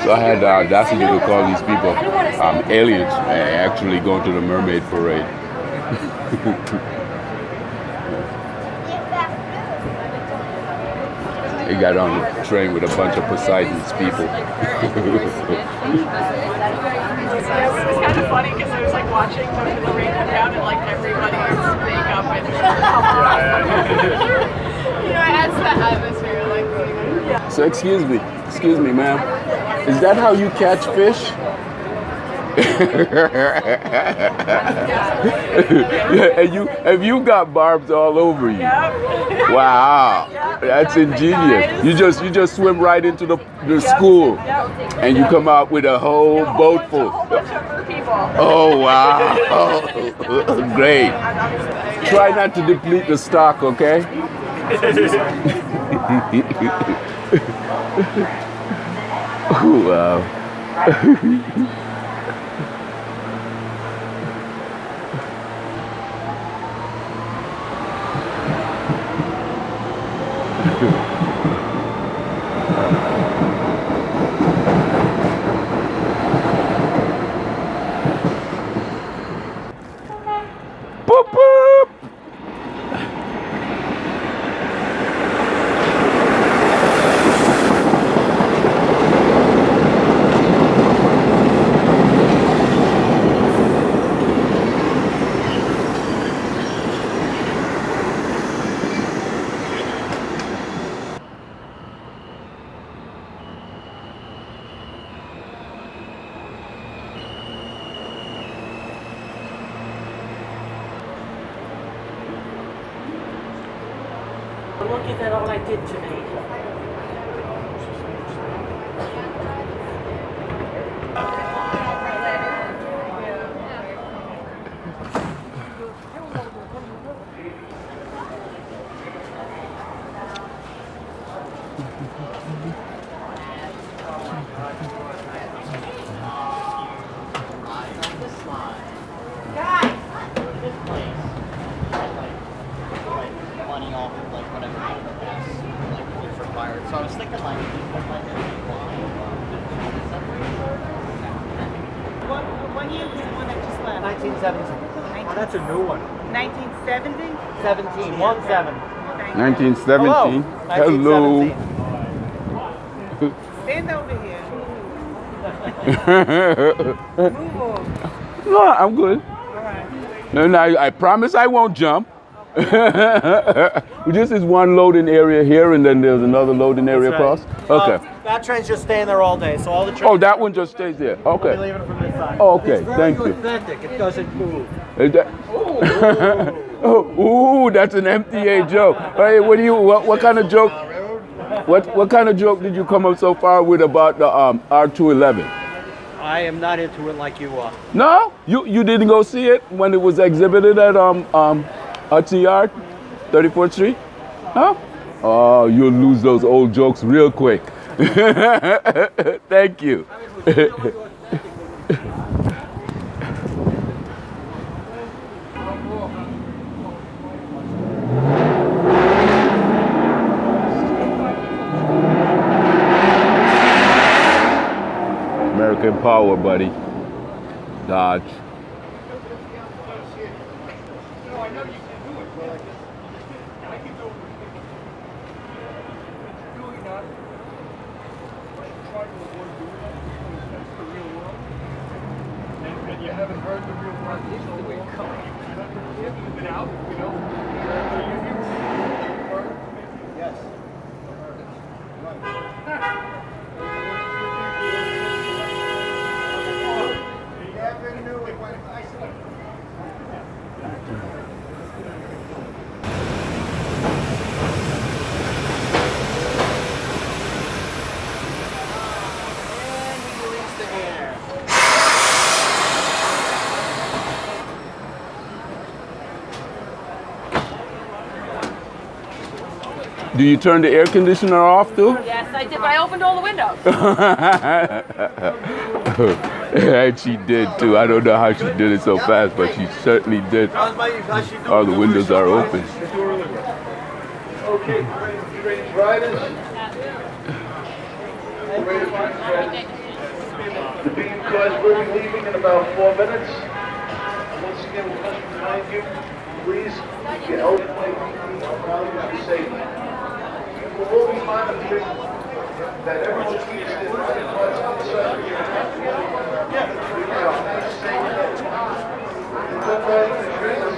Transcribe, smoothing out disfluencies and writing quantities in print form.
So I had the audacity to call these people aliens actually going to the Mermaid Parade. He got on the train with a bunch of Poseidon's people. It was kind of funny because I was like watching the rain come down and like everybody's makeup and shirt come off. You know, it adds to that atmosphere. Like, yeah. So excuse me, ma'am. Is that how you catch fish? Yeah, and you got barbs all over you. Yep. Wow, that's ingenious. You just swim right into the school, and you come out with a whole boat full. Oh wow, great. Try not to deplete the stock, okay? Oh wow. Boop, boop. Look at all I did today. So I was thinking like, What year was the one that just left? 1917. Oh, that's a new one. 1970? 17. 1-7. 1917. Hello. 1917. Stand over here. Move on. No, I'm good. All right. No, I promise I won't jump. This is one loading area here, and then there's another loading area across. Okay. That train's just staying there all day, so all the trains. Oh, that one just stays there. Okay. We'll be leaving it from this side. Oh, okay, It's thank very you. authentic. It doesn't move. Is that? Oh, ooh, that's an MTA joke. Hey, what kind of joke? What kind of joke did you come up so far with about the R211? I am not into it like you are. No, you didn't go see it when it was exhibited at Hudson Yard, 34th Street? No? Oh, you'll lose those old jokes real quick. Thank you. American power, buddy. Dodge. And you haven't heard the real world. This is the way it comes. You've been out, you know. Yes. Do you turn the air conditioner off too? Yes, I did, but I opened all the windows. And she did too. I don't know how she did it so fast, but she certainly did. All the windows are open. Okay, train riders. The beam cars will be leaving in about 4 minutes. Once again, we must remind you, please get out of my values of safety. We will be monitoring that everyone keeps their credit cards outside. Good riding the trains.